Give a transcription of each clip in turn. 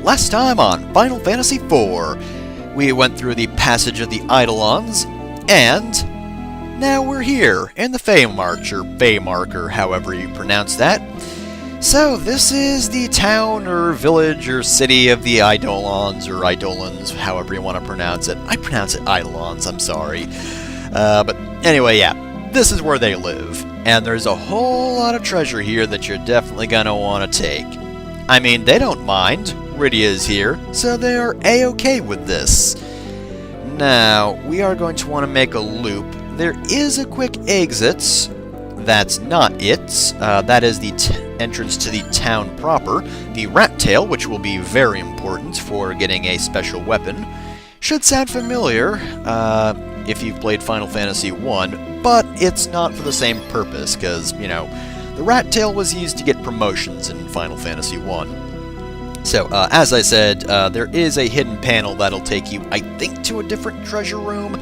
last time on Final Fantasy IV, we went through the Passage of the Eidolons, and now we're here in the Feymarch, or Feymarch, or however you pronounce that. So this is the town, or village, or city of the Eidolons, or Eidolons, however you want to pronounce it. I pronounce it Eidolons, I'm sorry. But anyway, yeah, this is where they live. And there's a whole lot of treasure here that you're definitely gonna want to take. I mean, they don't mind. Rydia's here, so they are a-okay with this. Now, we are going to want to make a loop. There is a quick exit. That's not it. That is the entrance to the town proper. The rat tail, which will be very important for getting a special weapon. Should sound familiar if you've played Final Fantasy I, but it's not for the same purpose, because, you know, the rat tail was used to get promotions in Final Fantasy I. So, as I said, there is a hidden panel that'll take you, I think, to a different treasure room,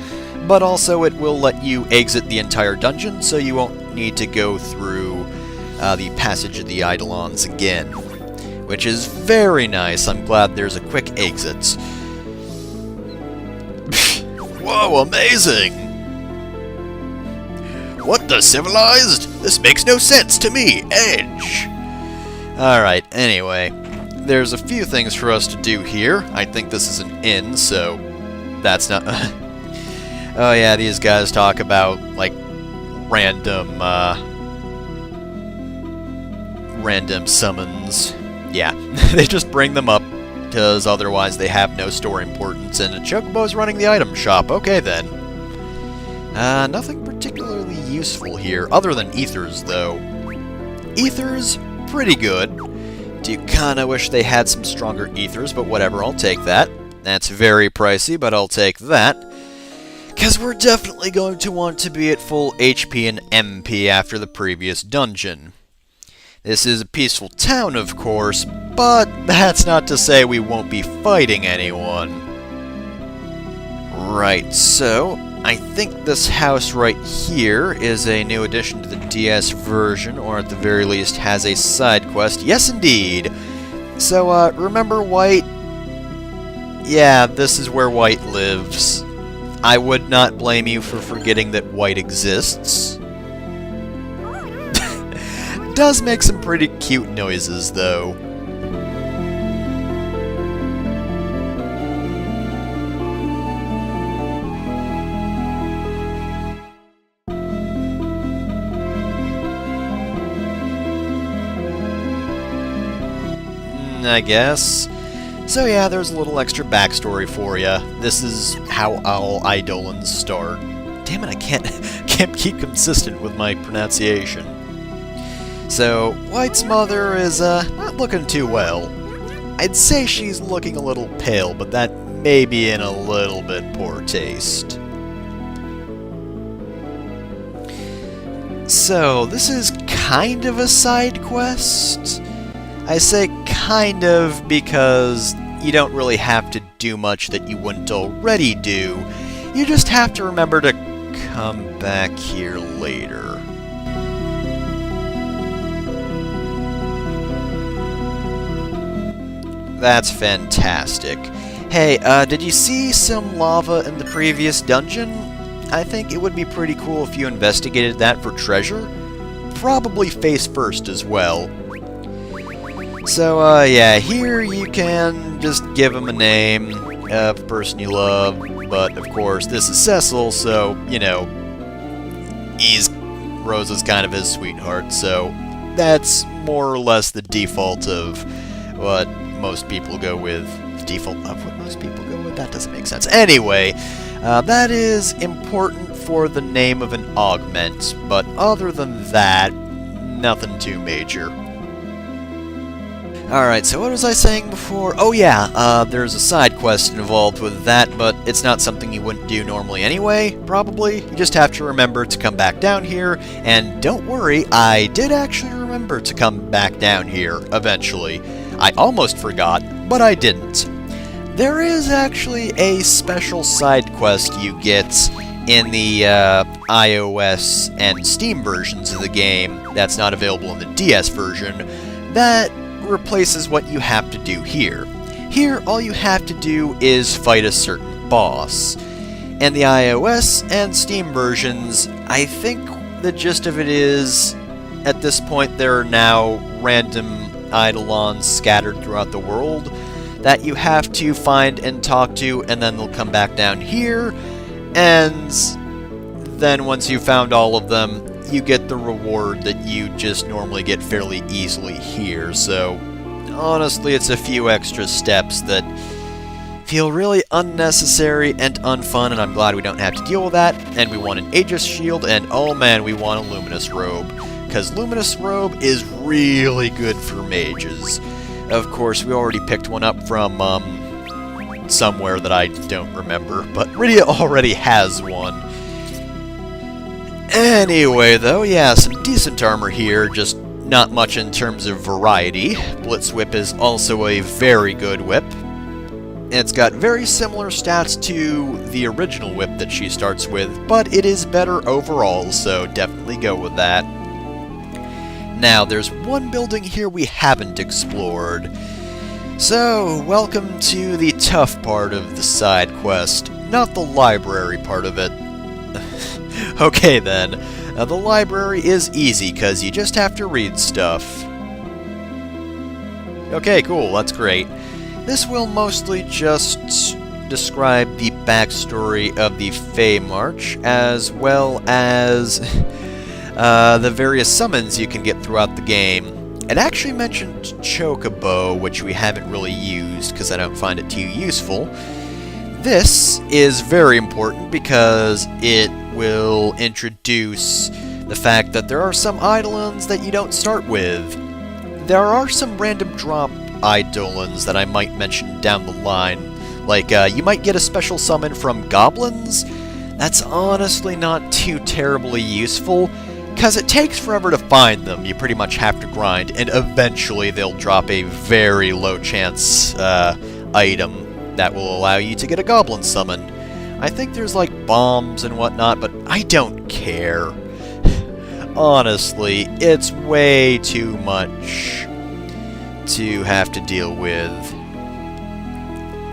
but also it will let you exit the entire dungeon, so you won't need to go through the Passage of the Eidolons again. Which is very nice. I'm glad there's a quick exit. Whoa, amazing! What the civilized? This makes no sense to me, Edge! Alright, anyway. There's a few things for us to do here. I think this is an inn, so that's not... Oh yeah, these guys talk about, like, random summons. Yeah, they just bring them up, because otherwise they have no store importance, and a Chocobo's running the item shop. Okay, then. Nothing particularly useful here, other than ethers, though. Ethers, pretty good. Do kinda wish they had some stronger ethers, but whatever, I'll take that. That's very pricey, but I'll take that. Because we're definitely going to want to be at full HP and MP after the previous dungeon. This is a peaceful town, of course, but that's not to say we won't be fighting anyone. Right, so I think this house right here is a new addition to the DS version, or at the very least has a side quest. Yes, indeed! So, remember White? Yeah, this is where White lives. I would not blame you for forgetting that White exists. Does make some pretty cute noises, though. I guess. So yeah, there's a little extra backstory for ya. This is how all Eidolons start. Damn it, I can't keep consistent with my pronunciation. So, White's mother is, not looking too well. I'd say she's looking a little pale, but that may be in a little bit poor taste. So, this is kind of a side quest. I say kind of because you don't really have to do much that you wouldn't already do. You just have to remember to come back here later. That's fantastic. Hey, did you see some lava in the previous dungeon? I think it would be pretty cool if you investigated that for treasure. Probably face first as well. So, yeah, here you can just give him a name of a person you love, but of course this is Cecil, so, you know, Rosa's kind of his sweetheart, so that's more or less the default of what most people go with. The default of what most people go with? That doesn't make sense. Anyway, that is important for the name of an augment, but other than that, nothing too major. Alright, so what was I saying before? Oh yeah, there's a side quest involved with that, but it's not something you wouldn't do normally anyway, probably. You just have to remember to come back down here, and don't worry, I did actually remember to come back down here, eventually. I almost forgot, but I didn't. There is actually a special side quest you get in the iOS and Steam versions of the game that's not available in the DS version that replaces what you have to do here. Here, all you have to do is fight a certain boss. And the iOS and Steam versions, I think the gist of it is, at this point there are now random Eidolons scattered throughout the world that you have to find and talk to, and then they'll come back down here, and then once you've found all of them, you get the reward that you just normally get fairly easily here. So honestly, it's a few extra steps that feel really unnecessary and unfun, and I'm glad we don't have to deal with that. And we want an Aegis Shield, and oh man, we want a Luminous Robe, because Luminous Robe is really good for mages. Of course, we already picked one up from somewhere that I don't remember, but Rydia already has one. Anyway, though, yeah, some decent armor here, just not much in terms of variety. Blitz Whip is also a very good whip. It's got very similar stats to the original whip that she starts with, but it is better overall, so definitely go with that. Now, there's one building here we haven't explored. So, welcome to the tough part of the side quest, not the library part of it. Okay then, the library is easy, because you just have to read stuff. Okay, cool, that's great. This will mostly just describe the backstory of the Feymarch, as well as the various summons you can get throughout the game. It actually mentioned Chocobo, which we haven't really used because I don't find it too useful. This is very important because it will introduce the fact that there are some Eidolons that you don't start with. There are some random drop Eidolons that I might mention down the line. Like, you might get a special summon from goblins. That's honestly not too terribly useful, because it takes forever to find them. You pretty much have to grind, and eventually they'll drop a very low chance item that will allow you to get a goblin summon. I think there's like bombs and whatnot, but I don't care. Honestly, it's way too much to have to deal with.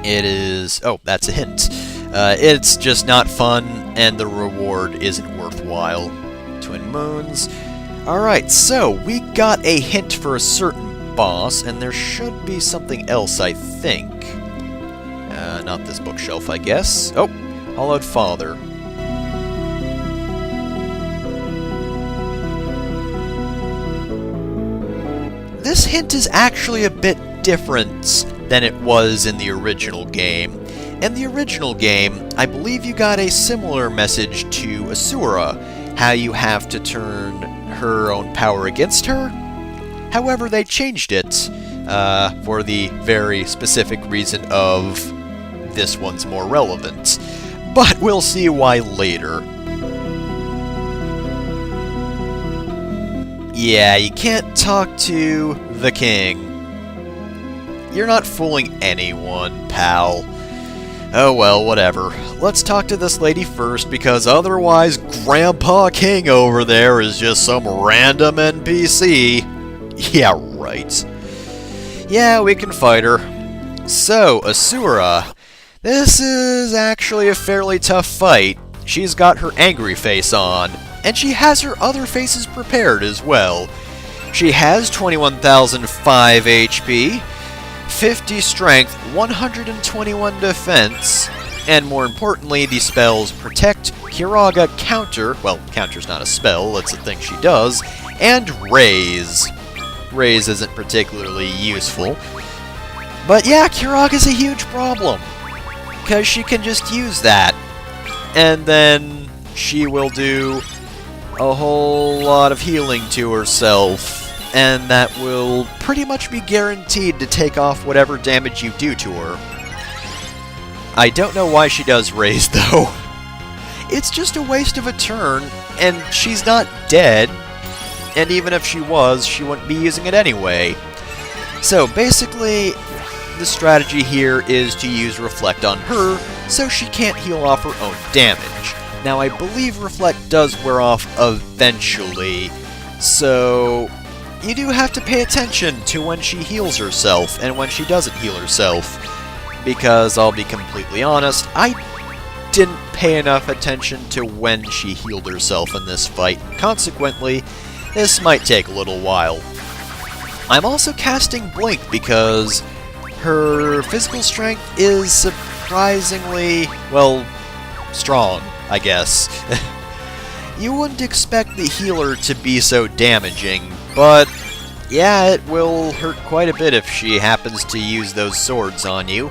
It is... oh, that's a hint. It's just not fun, and the reward isn't worthwhile. Twin Moons. Alright, so we got a hint for a certain boss, and there should be something else, I think. Not this bookshelf, I guess. Oh, Hollowed Father. This hint is actually a bit different than it was in the original game. In the original game, I believe you got a similar message to Asura, how you have to turn her own power against her. However, they changed it for the very specific reason of this one's more relevant. But we'll see why later. Yeah, you can't talk to the king. You're not fooling anyone, pal. Oh well, whatever. Let's talk to this lady first, because otherwise Grandpa King over there is just some random NPC. Yeah, right. Yeah, we can fight her. So, Asura. This is actually a fairly tough fight. She's got her angry face on, and she has her other faces prepared as well. She has 21,005 HP, 50 strength, 121 defense, and more importantly, the spells Protect, Kiraga, Counter, well, Counter's not a spell, it's a thing she does, and Raise. Raise isn't particularly useful. But yeah, Kiraga's a huge problem, because she can just use that, and then she will do a whole lot of healing to herself, and that will pretty much be guaranteed to take off whatever damage you do to her. I don't know why she does Raise, though. It's just a waste of a turn, and she's not dead, and even if she was, she wouldn't be using it anyway. So basically, the strategy here is to use Reflect on her, so she can't heal off her own damage. Now, I believe Reflect does wear off eventually, so you do have to pay attention to when she heals herself and when she doesn't heal herself. Because, I'll be completely honest, I didn't pay enough attention to when she healed herself in this fight. Consequently, this might take a little while. I'm also casting Blink because her physical strength is surprisingly, well, strong, I guess. You wouldn't expect the healer to be so damaging, but yeah, it will hurt quite a bit if she happens to use those swords on you.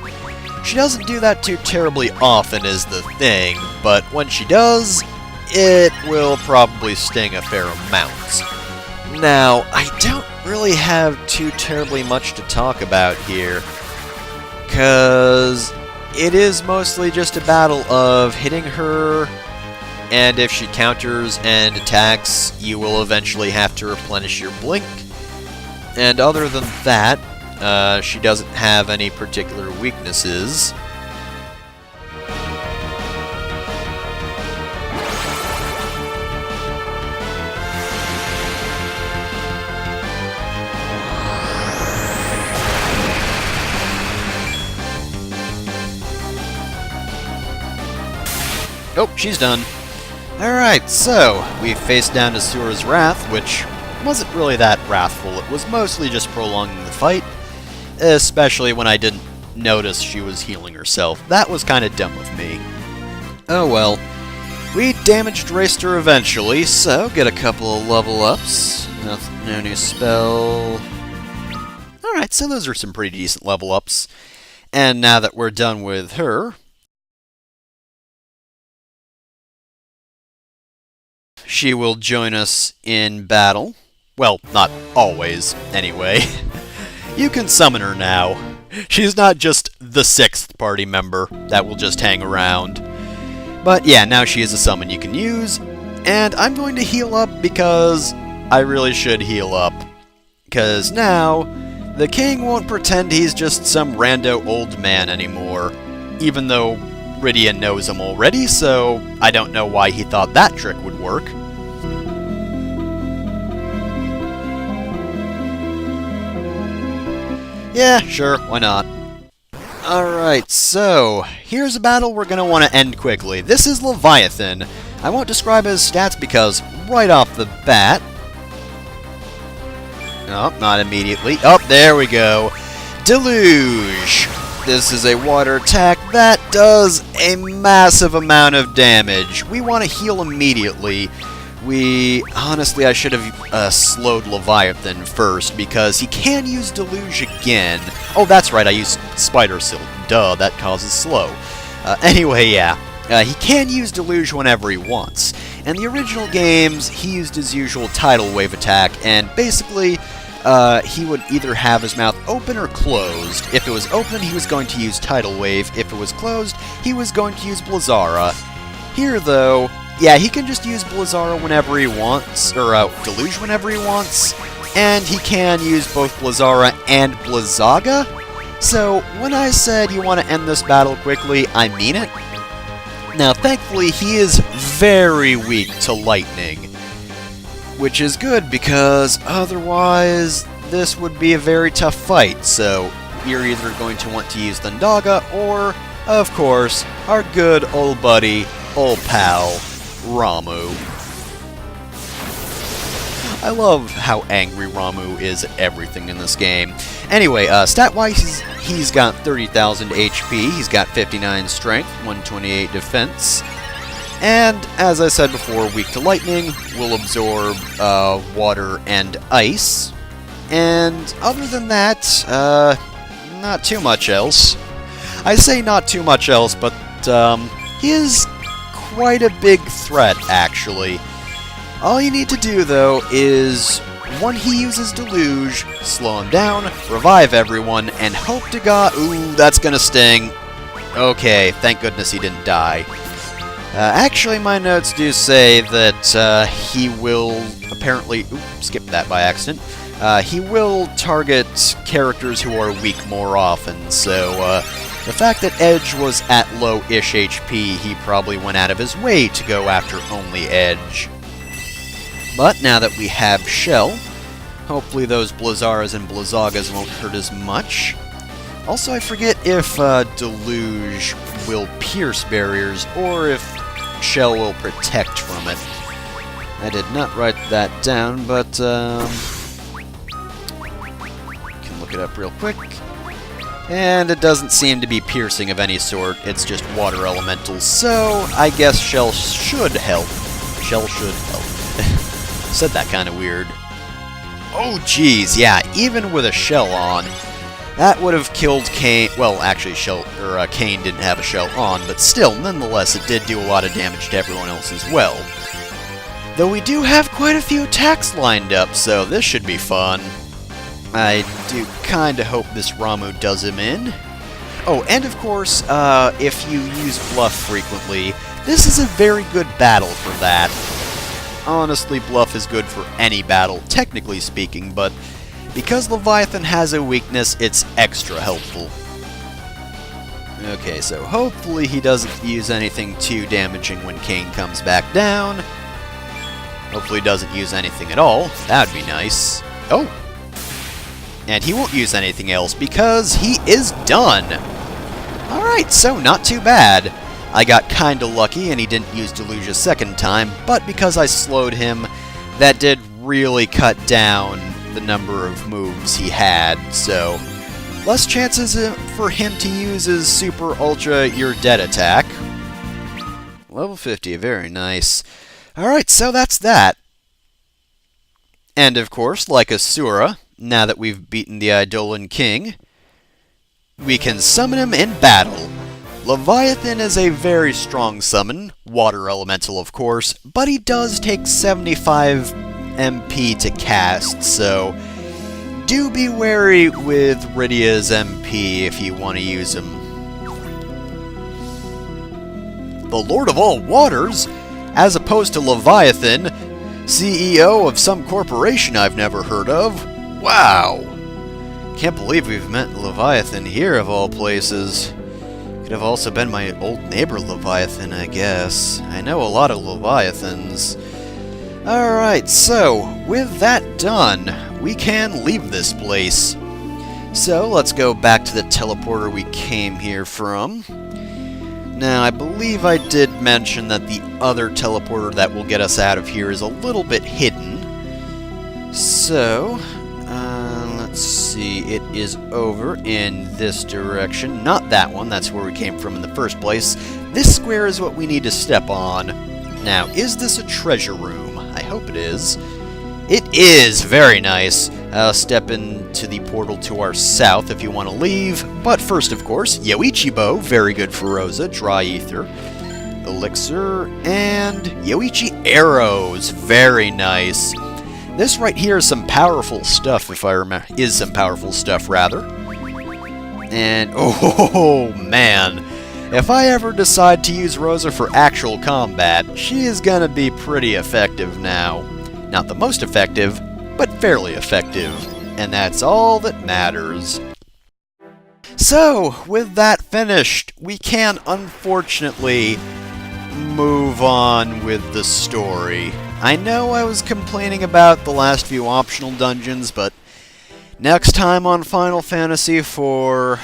She doesn't do that too terribly often is the thing, but when she does, it will probably sting a fair amount. Now, I don't really have too terribly much to talk about here, because it is mostly just a battle of hitting her, and if she counters and attacks, you will eventually have to replenish your blink. And other than that, she doesn't have any particular weaknesses. Oh, she's done. Alright, so, we faced down Asura's Wrath, which wasn't really that wrathful. It was mostly just prolonging the fight, especially when I didn't notice she was healing herself. That was kind of dumb of me. Oh well. We damaged raced her eventually, so get a couple of level ups. No new spell. Alright, so those are some pretty decent level ups. And now that we're done with her, she will join us in battle. Well, not always, anyway. You can summon her now. She's not just the 6th party member that will just hang around. But yeah, now she is a summon you can use, and I'm going to heal up because I really should heal up. Because now, the king won't pretend he's just some rando old man anymore, even though Rydia knows him already, so I don't know why he thought that trick would work. Yeah, sure, why not? Alright, so, here's a battle we're going to want to end quickly. This is Leviathan. I won't describe his stats because, right off the bat... Oh, not immediately. Oh, there we go. Deluge! This is a water attack that does a massive amount of damage. We want to heal immediately. Honestly, I should have slowed Leviathan first, because he can use Deluge again. Oh, that's right, I used Spider Silk. Duh, that causes slow. Anyway, yeah. He can use Deluge whenever he wants. In the original games, he used his usual Tidal Wave attack, and basically, he would either have his mouth open or closed. If it was open, he was going to use Tidal Wave. If it was closed, he was going to use Blizzara. Here, though... yeah, he can just use Blizzara whenever he wants, or Deluge whenever he wants, and he can use both Blizzara and Blizzaga. So, when I said you want to end this battle quickly, I mean it. Now, thankfully, he is very weak to lightning, which is good because otherwise this would be a very tough fight, so you're either going to want to use Thundaga or, of course, our good old buddy, old pal, Ramuh. I love how angry Ramuh is at everything in this game. Anyway, stat-wise, he's got 30,000 HP, he's got 59 strength, 128 defense, and, as I said before, weak to lightning, will absorb water and ice, and other than that, not too much else. I say not too much else, but he is quite a big threat, actually. All you need to do, though, is when he uses Deluge, slow him down, revive everyone, and hope to God... Ooh, that's gonna sting. Okay, thank goodness he didn't die. Actually, my notes do say that he will apparently... Ooh, skipped that by accident. He will target characters who are weak more often, so... the fact that Edge was at low-ish HP, he probably went out of his way to go after only Edge. But now that we have Shell, Hopefully those Blizzaras and Blizzagas won't hurt as much. Also, I forget if Deluge will pierce barriers or if Shell will protect from it. I did not write that down, but can look it up real quick. And it doesn't seem to be piercing of any sort, it's just water elementals, so I guess Shell should help. Shell should help. Said that kind of weird. Oh geez, yeah, even with a Shell on, that would have killed Kain. Well, actually, Kain didn't have a Shell on, but still, nonetheless, it did do a lot of damage to everyone else as well. Though we do have quite a few attacks lined up, so this should be fun. I do kinda hope this Ramuh does him in. Oh, and of course, if you use Bluff frequently, this is a very good battle for that. Honestly, Bluff is good for any battle, technically speaking, but because Leviathan has a weakness, it's extra helpful. Okay, so hopefully he doesn't use anything too damaging when Kain comes back down. Hopefully he doesn't use anything at all. That'd be nice. Oh! And he won't use anything else because he is done! Alright, so not too bad. I got kinda lucky and he didn't use Deluge a second time, but because I slowed him, that did really cut down the number of moves he had, so less chances for him to use his Super Ultra You're Dead attack. Level 50, very nice. Alright, so that's that. And of course, like Asura, now that we've beaten the Eidolon King, we can summon him in battle. Leviathan is a very strong summon, water elemental of course, but he does take 75 MP to cast, so do be wary with Rydia's MP if you want to use him. The Lord of all Waters, as opposed to Leviathan, CEO of some corporation I've never heard of. Wow! Can't believe we've met Leviathan here of all places. Could have also been my old neighbor Leviathan, I guess. I know a lot of Leviathans. Alright, so, with that done, we can leave this place. So, let's go back to the teleporter we came here from. Now, I believe I did mention that the other teleporter that will get us out of here is a little bit hidden. So, let's see, it is over in this direction. Not that one, that's where we came from in the first place. This square is what we need to step on. Now, is this a treasure room? I hope it is. It is! Very nice. Step into the portal to our south if you want to leave. But first, of course, Yoichi Bow, very good for Rosa, Dry Ether, Elixir, and Yoichi Arrows, very nice. This right here is some powerful stuff, if I remember. Is some powerful stuff, rather. And, oh man, if I ever decide to use Rosa for actual combat, she is gonna be pretty effective now. Not the most effective, but fairly effective. And that's all that matters. So, with that finished, we can unfortunately move on with the story. I know I was complaining about the last few optional dungeons, but next time on Final Fantasy IV,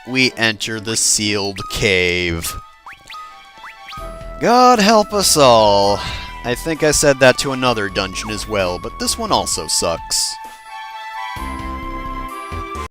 we enter the sealed cave. God help us all. I think I said that to another dungeon as well, but this one also sucks.